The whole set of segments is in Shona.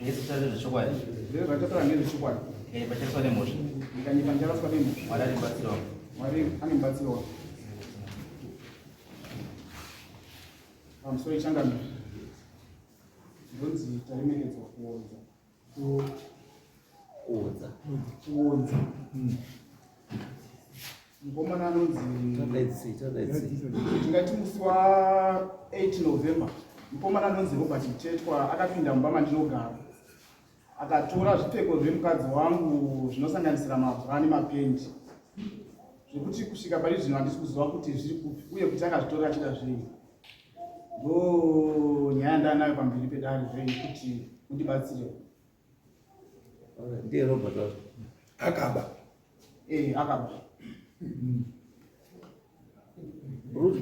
Esse é o chocolate. Deve vai tocar nele chocolate. Ele vai ter só de moça. Ngani panjara swa demo. Olha ali bateu. Mari animbatsiwa. So ichangana. Ndonzi tarimekedzwa kuonza. Kuonza. Ngomana anonzi tingati musi wa 8 November. Mukomana anonzi Robert Mtetwa akapinda mumba mandinogara. Akatora zvipfeko zvemukadzi wangu zvinosanganisira mabhura nemapendi. Zvekuti kusvika pari zvino handisi kuziva kuti zviri kupi uye kuti akazvitora achida zvei. Ndo nyaya ndanayo pamberi pedare zvei kuti mundibatsire. Ndiye Robert akaba. Akaba.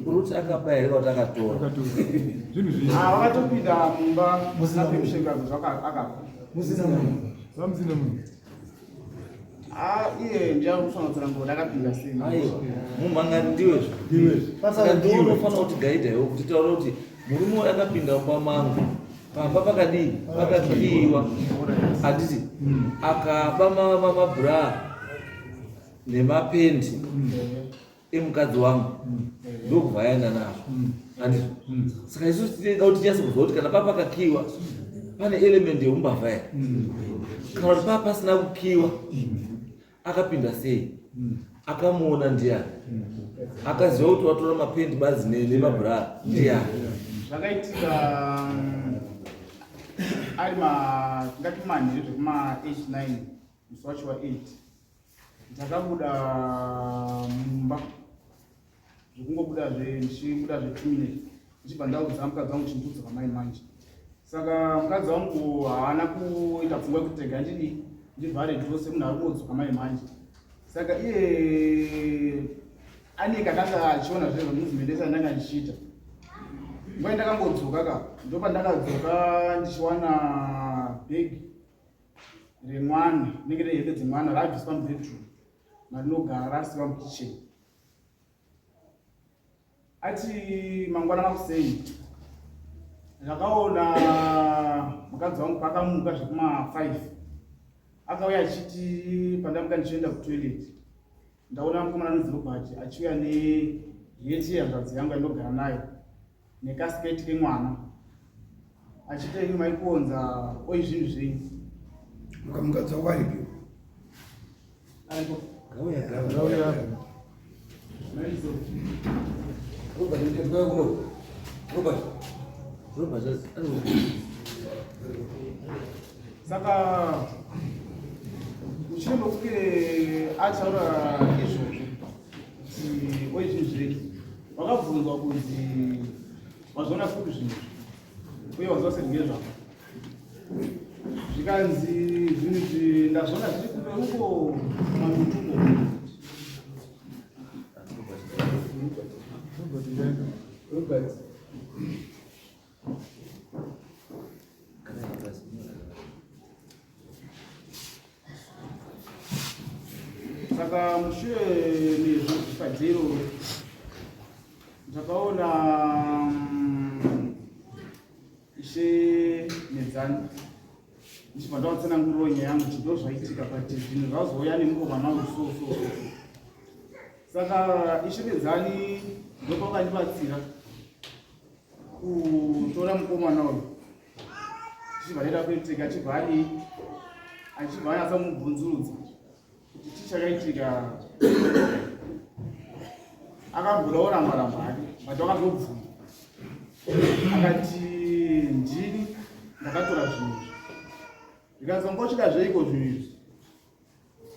Bruce akaba here kuti akatora. Vakatopinda mumba musina permission yangu akaba. Musina munhu. Vamusina munhu. Iye ndiye anofanira kuti ndakapinda sei. Mumhangari ndiwezvo. Saka ndiwe unofanira kuti gaidaiwo kuti taura kuti murume akapinda mumba mangu. Pamba pakadii? Pakakiyiwa. Handiti akaba mabhura nemapendi emukadzi wangu ndokubva aenda nazvo. Handiti saka isusu tinoda kuti tinyase kuziva kuti kana papakakiyiwa pane element yehumbavha here. Kana kuti pasina kukiyiwa akapinda sei? Akamuona ndiani? Akaziva kuti watora mapendi bazi nemabhura ndiani? Zvakaitika ari tingati manhiri zvekuma 8-9 musi wacho wa 8 ndakabuda mumba zvekungobuda ndichibuda 2 minutes ndichibva ndaudza mukadzi wangu kuti ndudzoka mai manje. Saka mukadzi wangu haana kuita pfungwa yekuti rega ndivhare dhoo semunhu ari kungodzoka mai manje. Saka iye anenge akanga achiona zvinhu zvemuvhimendesa ndanga ndichiita. Nguva ndakangodzoka ndopandakadzoka ndichiwana bhegi remwana rinenge rehembe dzemwana rabviswa mubedroom marinogara asiwa mukicheni. Ati mangwana makusei ndakaona mukadzi wangu pakamuka zvekuma 5 akauya achiti pandamuka ndichienda kutoilet ndaona mukomana anonzi Robert achiuya neheti yehanzvadzi yangu yandinogara nayo nekasiketi kemwana achiti imi maikuonza oi zvinhu zvenyu. Mukamukadzi wako aripo? Aripo. Gauya. Robert ndikuya kuno. Robert Saka uchimbo kuke ataura izvozvo kuti oi zvinhu zvenyu wakabvunzwa kunzi wazviona kupi zvinhu uye waziva sezvinge zvako zvikanzi zvinhu izvi ndazviona zviri kupe uko mamutuko. Robert saka mushure nezvo zvipadzero ndakaona Ishe Medzani ndichibva ndavatsanangurirawo nyaya yangu kuti ndo zvaitika pati zvinhu zvazouya nemukomana wangu so. Saka Ishe Medzani ndopaukandibatsira kutora mukomana uyu tichibva ndaenda kuitika achibva anyatsa mubvunzurudza kuti chichakaitika. Akamburawo ramba hake bati wakazobvuma akati ndini ndakatora zvinhu zvikazongosvika zveiko zvinhu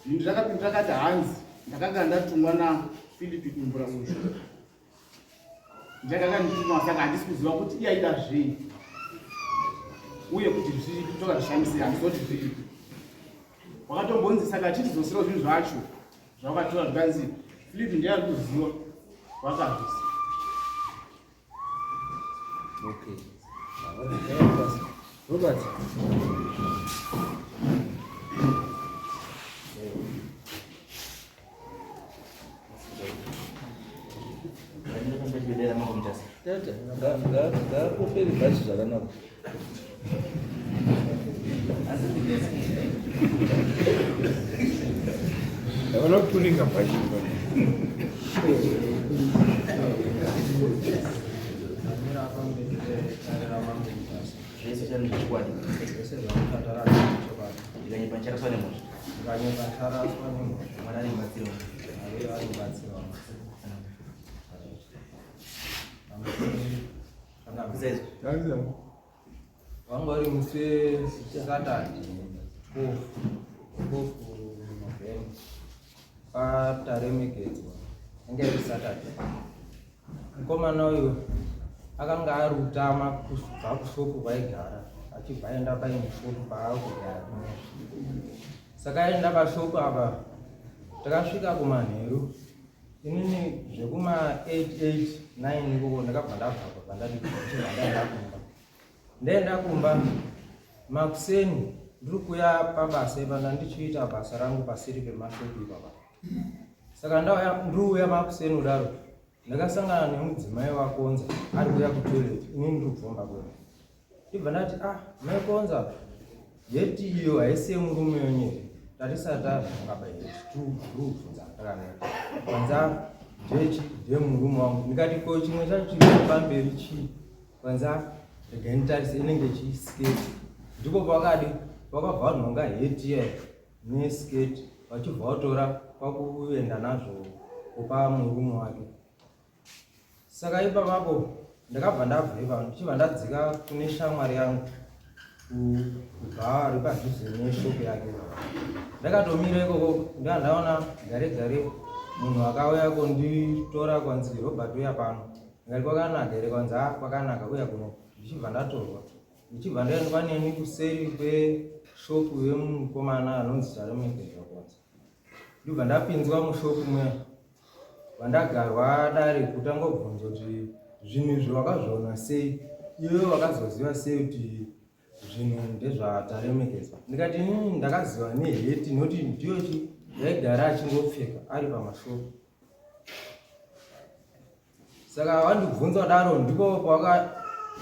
izvi zvakapinda akati hanzi ndakanga ndatumwa naPhilip Kumbura uyu ndakanga ndituma. Saka handisi kuziva kuti iye aida zvei uye kuti zvipi toka zvishamisira handisoti zvipi. Wakatombonzi saka chitizosirawo zvinhu zvacho zvawakatora zvikanzi Philip ndiye ari kuziva wakazvisa. Okay. Robert. Tata, ngakuperi bhachi zvakanaka. vanokuringa pachimba zvese chari zvechokwadi ikanyepanchariswa nemhosva mwana ari mubatsiro wanga uri musi Saturday kofu novemba pataremekedzwa anga iri Saturday. Mukomana uyu akanga ari utama kubva kushopu vaigara achibva aenda paine shopu paakugara. Saka aenda pashopu apa takasvika kumanheru inini zvekuma 8-9 ikoko ndakabva ndabva pandaenda kumba. Ndaenda kumba makuseni ndiri kuya pabasa ipanda ndichiita basa rangu pasiri pemashopu ipapa. Saka ndiuya makuseni udaro ndakasangana nemudzimai wakonza ari kuya kutoilet inini ndiri kubvomba kwena. Ndibva ndati maikonza yeti iyo haisi yemurume wenyere tarisati azvingabaira chitubvunza ndakaneta kwanza ndechi ndemurume wangu. Ndikati ko chimwe chacho chiri pamberi chii kwanza regai nditarise inenge chisiketi. Ndipo pakabva nhonga heti iya nesiketi vachibva vatora pakuenda nazvo kupa murume wake. Saka ipapapo ndakabva ndabva ipapo ndichibva ndadzika kune shamwari yangu kubva ari padhuze neshopu yake. Ndakatomira ikoko ndandaona gare gare munhu akauya kunditora kwanzi Robert uya pano. Ngati kwakanaka here kwanza kwakanaka uya kuno. Ndichibva ndatorwa ndichibva ndaendwa neni kuseri kweshopu yemukomana anonzi Taremekedzwa kwanza. Ndibva ndapinzwa mushopu muya vandagarwa dare kutangobvunza kuti zvinhu izvi wakazviona sei, iwe wakazoziva sei kuti zvinhu ndezvaTaremekedzwa. Ndikati inini ndakaziva neheti noti ndiyo yaigara achingopfeka ari pamashopu. Saka wandibvunza daro ndipo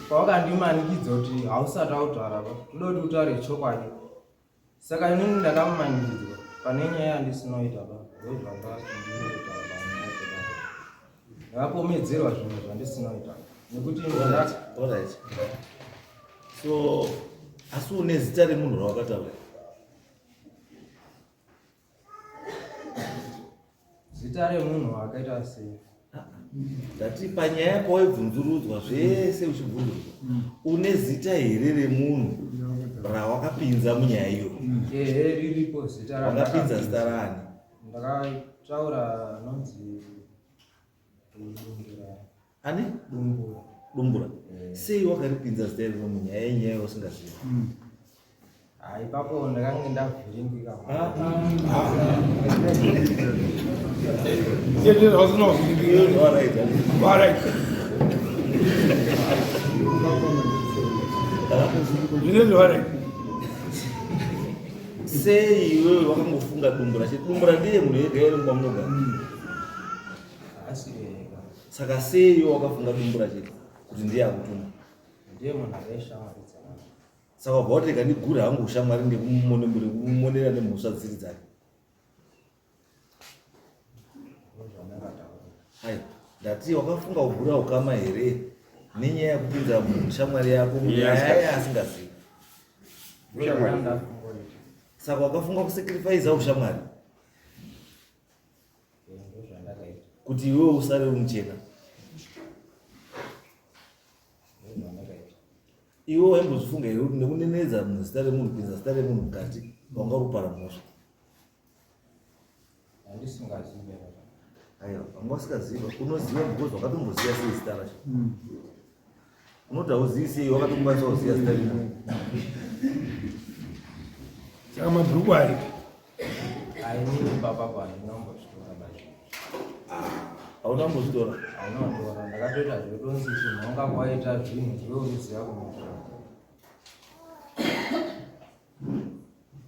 pawakandimanikidza kuti hausati autaura pa toda kuti utaure chokwadi. Saka inini ndakamumanikidzwa pane nyaya yandisinoita pa ndozvandinoita ndakapomedzerwa zvinhu zvandisinoita nekuti alright. So asi une zita remunhu rawakataura? zita remunhu akaita sei? Ndati panyaya yako waibvunzurudzwa zvese uchibvunzurwa une zita here remunhu rawakapinza munyaya iyo? Ehe, riripo zita wakapinza zita rani? Ndakataura nonzi ani Dumbura. Sei wakaripinza zita iroro munyaya yenyaya usingazivi? Ipapo ndakange ndavhiringika. Sei iwewe wakangofunga Dumbura chete? Dumbura ndiye munhu yega here kwamunogara? Asireka. Saka sei wakafunga Dumbura chete kuti ndiye akutuma? Ndiye munhu akaishamwari dzangu. Saka wabva kuti kandigura hangu ushamwari ndekumumonera nemhosva dziri dzake. Hai, ndati wakafunga kugura ukama here nenyaya yekupinza shamwari yako munyaya asingazivi? Saka wakafunga kusacrifice ushamwari kuti iwewe usare muchena. Iwe waimbozvifunga here kuti nekunenedza zita remunhu, kupinza zita remunhu mukati wangarupara mhosva? Handisingazivi. Aiwa, wanga usikaziva. Unoziva because wakatomboziva sei zita racho? Unoti hauzivi sei wakatokwanisa kuziva zita remunhu? Saka mabhuku ari Ainini baba kwandinombozvitora bacho. Hauna mbozvitora? Hainotora. Ndakatoita zvetonzi chinhonga kwaita zvinhu iwe unoziva kumusha.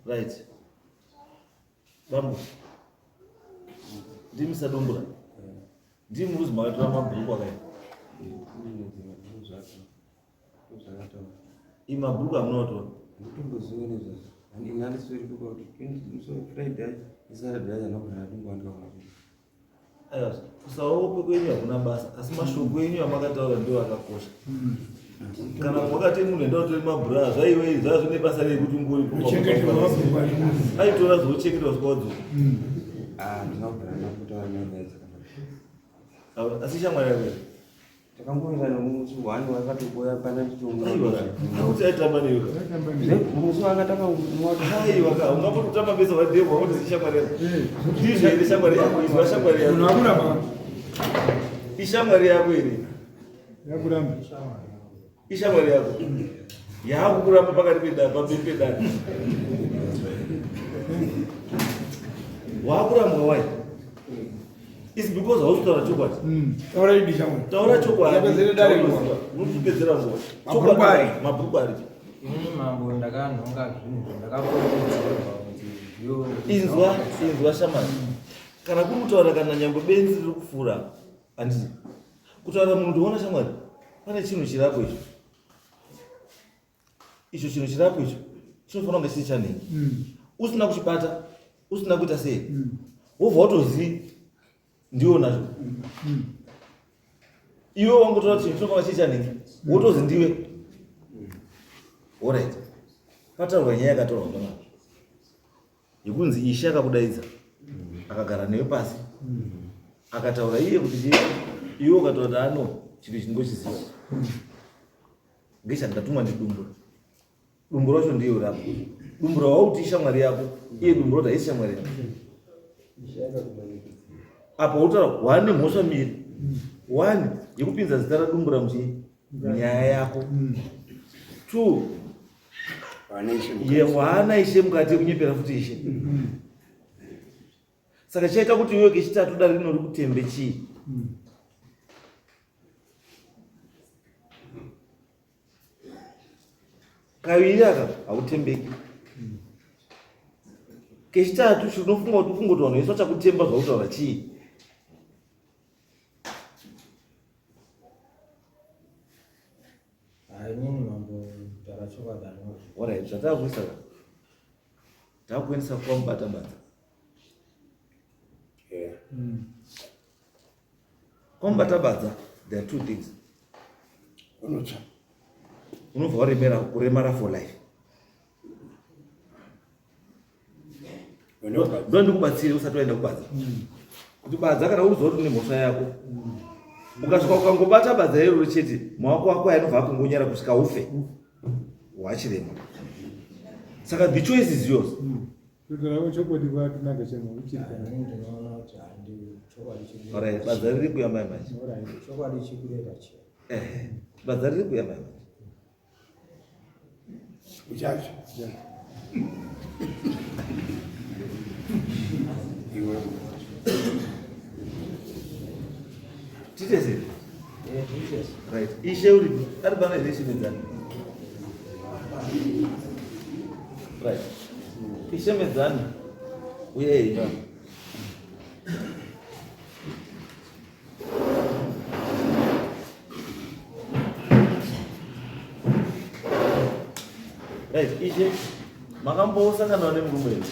Right. Bambo. Ndimisa Dumbura. Ndimi muruzi makatora mabhuku akaya. Imabhuku amunotora? Friday Aiwa, kusaope kwenyu hakuna basa, asi mashoko enyu amakataura ndio akakosha. Kana wakati munoenda kutori mabhura zvaiwei zvazvine basa rekuti ungori aitora zvouchengetwa zvikwadzo. Asi shamwari yako takamboingana musi wani wakatoboya pana kuti aitamba newe musi wakataka aiwa ungambototamba besa vadhebwa kuti shamwari yako ndizvo ine shamwari yako izwa shamwari yako ishamwari yako ine ishamwari yako yaakukuramba pakati pedani waakurambwa wai is because hausitaura chokwadi. Taura chokwadi unotipedzera nguva mabhuku ari ini mambo ndakanhonga zvinhu ndakakurudzirwa inzwa shamani kana kuri kutaura kana nyangwe benzi riri kufura handiti kutaura munhu ndiona shamwari pane chinhu chirapo icho chinhu chirapo icho chinofanira kunge chiri chanhingi usina kuchibata usina kuita sei wobva watozivi ndiwo nacho iwe wangotora kuti chinofanira chiri chanhingi wotozi ndiwe alright pataurwa nyaya yakataurwa ndomana yekunzi Ishe akakudaidza akagara newe pasi akataura iye kuti iwe ukataura kuti ano chinhu chinongochiziva ngechandatumwa ndidumbura dumbura racho ndiyo rapo dumbura wauti ishamwari yako iye dumbura kuti haisi shamwari yako apa utaura wane mhosva miri one yekupinza zita radumbura munyaya yako 2 yewana Ishe mukati yekunyepera futi Ishe saka chaita kuti iwe kechitatu dare rino uri kutembe chii kaviri aka hautembeki kechitatu chinofunga kuti ufunga kuti vanhu vese vachakutemba zvautaura chii inini mambo kutaura chokwadi alright zvatakuisa takuendesa kwamubata-bata kwamubata-bata there are 2 things unobva kuremara for life ndo ndikubatsire usati waenda kubadza kuti badza kana uziva kuti une mhosva yako ukasvika ukangobata badza iroro chete maoko ako ainobva akungonyara kusvika ufe wachirema saka the choice is yours alright badza riri kuyambai manje badza riri kuyambai manje uchacho titese right Ishe uri ari bana relation right Ishe medzani uye ino right Ishe makambosangana nemurume ino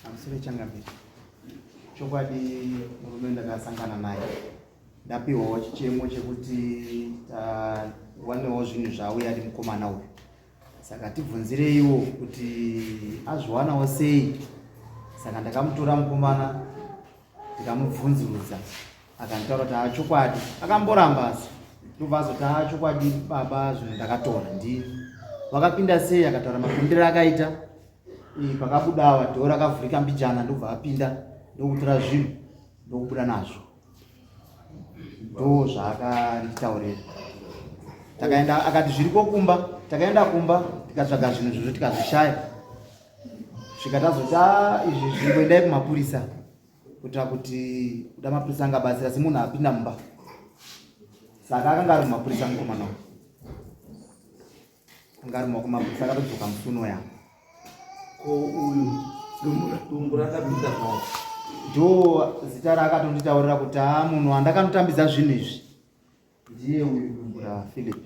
amusire changambiri chokwadi murume ndakasangana naye ndapiwawo chichemo chekuti wanewo zvinhu zvauya ari mukomana uyu saka tibvunzireiwo kuti azviwanawo sei saka ndakamutora mukomana ndikamubvunzurudza akanditaura kuti achokwadi akamboramba asi ndobva azoti achokwadi baba zvinhu ndakatora ndini wakapinda sei akataura mapindiro akaita pakabuda wadhora akavhurika mbijana ndobva apinda ndokutora zvinhu ndokubuda nazvo ndo zvaakanditaurira takaenda akati zviriko kumba takaenda kumba tikatsvaga zvinhu zvozvo tikazvishaya svika tazoti izvi zvingoendai kumapurisa kuitira kuti kuda mapurisa angabatsira semunhu apinda mumba saka akanga ari kumapurisa mukomana uyu anga ari kumapurisa akatodzoka musuno yangu ko uyu dumbura akapinda pao ndo zita raakatonditaurira kuti munhu wandakanotambidza zvinhu izvi ndiye uyu dumbura Philip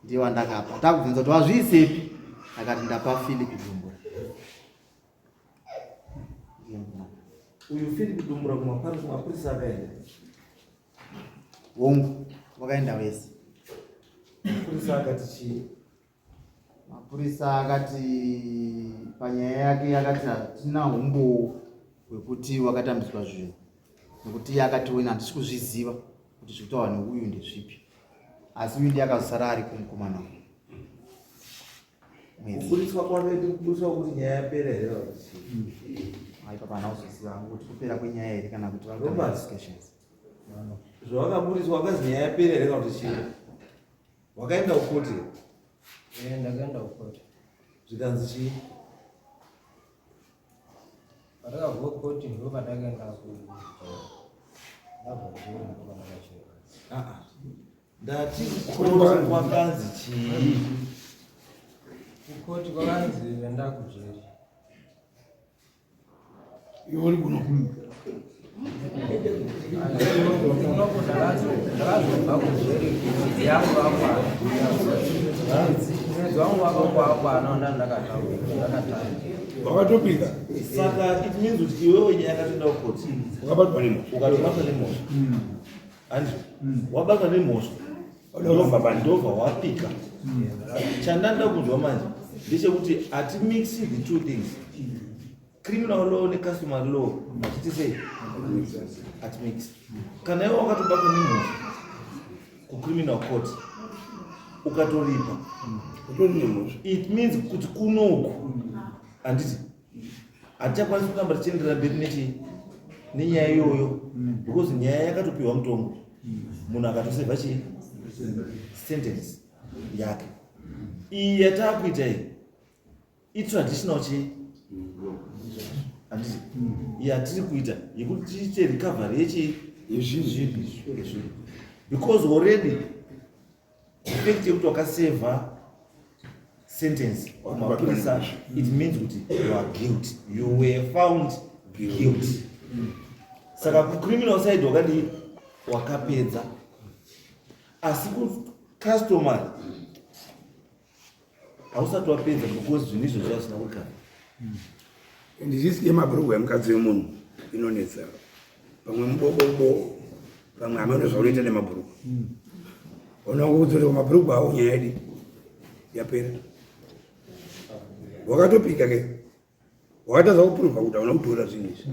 ndiye wandakapa takubvunza kuti wazviisepi akati ndapa Philip dumbura uyu firi kudumbura kumapurisa akaenda Wongu wakaenda wese. mapurisa akati chii Mapurisa akati panyaya yake akati hatina umbo hwekuti wakatambiswa zvinhu nekuti akati wena handisi kuzviziva kuti zvekutaura neuyu ndezvipi, asi uyu ndiye akazosara ari kumukomana kuburiswa kwanoiti kuburiswa kuti nyaya yapera here aipa pana uzoziva kuti kupera kwenyaya here kana kuti discussions zvawakaburiswa wakazi nyaya yapera here kana kuti chii wakaenda ukoti ndakaenda ukoti zvikanzi chii pandakabva koti ndo pandakaenda ndati kukoti kwakanzi chii kukoti kwakanzi enda kujeri Iuri kuno. unoko ndakazobva kujeri mwedzi yangu wakwana mwedzi wangu wakakwana ndakataura Wakatopika. saka it means kuti iwewe nyaya yakatoenda ukoti Wakabatwa nemhosva. ukatobatwa nemhosva andi wabatwa nemhosva ndobva wapika chandanda kunzwa manje ndechekuti hatimixi the two things, criminal law necustomary law achiti sei hatimixi. Kana iwe wakatobatwa nemhosva kucriminal court ukatoripa Utori nemhosva. it means kuti kunoku handiti hatichakwanisi kuramba tichienderera mberi nenyaya iyoyo because nyaya yakatopiwa mutombo munhu akatosevha chii sentence yake. Iyi yataakuita iyi itraditional chii handiti yatiri kuita yekuti tiite recovery yechii yezvipi because already effect yekuti wakasevha sentence kumapurisa it means kuti you are guilty, you were found guilty. Saka kucriminal side wakadi wakapedza, asi kucustomary hausati wapedza because zvinhu izvo zvasina kukana. Ndichisiye mabhurugwa emukadzi wemunhu inonetsa. Pamwe mubobo, pamwe hamene zvaunoita nemabhurugwa. Unokudzora mabhurugwa awo nyaya yedu yapera. Wakatopika ke. Wakatadza kupuruvha kuti hauna kutora zvinhu izvi.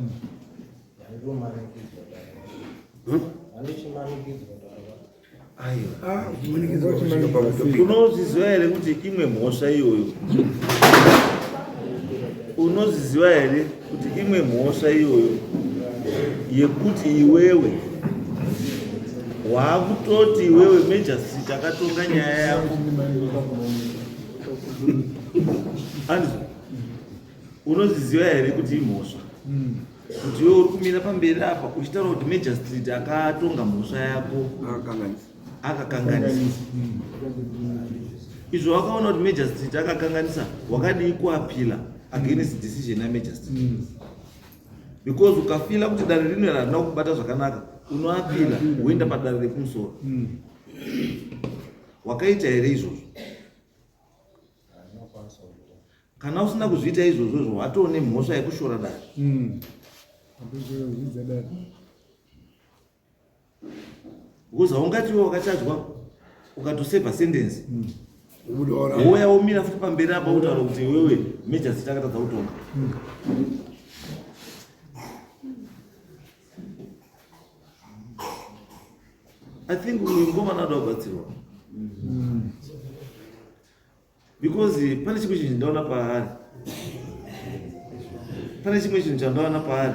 Unozviziva here kuti imwe mhosva iyoyo unozviziva here kuti imwe mhosva iyoyo yekuti iwewe wakutoti iwewe majority akatonga nyaya yako unozviziva here kuti imhosva kuti iwe uri kumira pamberi apa uchitaura kuti Major Street akatonga mhosva yako akakanganisa. Izvo wakaona kuti Major Street akakanganisa wakadii kuapila against decision yaMajor Street because ukafila kuti dare rino harina kubata zvakanaka unoapila woenda padare rekumusoro. Wakaita here izvozvo? Kana usina kuzviita izvozvo watone mhosva yekushora dare. Because haungatiwe wakachadzwa ukatosevha sentence wouya womira futi pamberi apa utaura kuti wewe Major Street akatadza kutonga. I think uyu ngomana ada kubatsirwa because pane chimwe chinhu ndaona paari, pane chimwe chinhu chandaona paari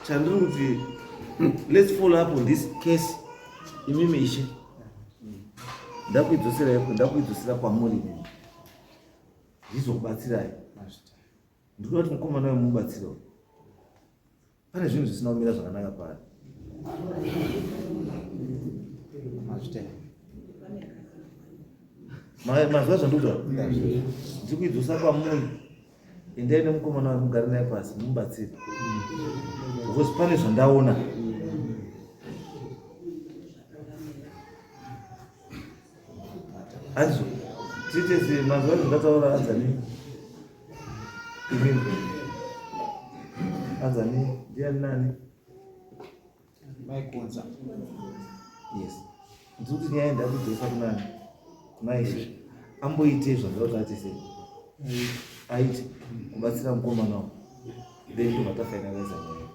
chandiri kuti let's follow up on this case. Imimi ishe ndakuidzosera kwamuri ndizokubatsirai. Ndikuda kuti mukomana wemubatsira pane zvinhu zvisina kumira zvakanaka paari. Mazuva zvandikuda ndikuidzosa kwamuri, endai nemukomana wemugare naye pasi mumubatsire because pane zvandaona. Azvo tiite se mazuva zvandataura adzani imimi Tanzania ndiani nani? Maikonza. Yes. Ndikuti niaenda kudzosa kunani? Kuna Ishe. Amboite zvandauti atise. Aite kubatsira mukomana wavo. Then ndo matafinaliza naye.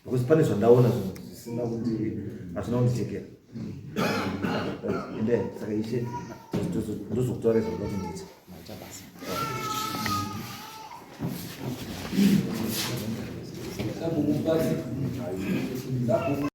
Because pane zvandaona zvisina kuti hazvina kundichekera. Ende saka Ishe ndozokutaura zvandauti ndiite. Basi.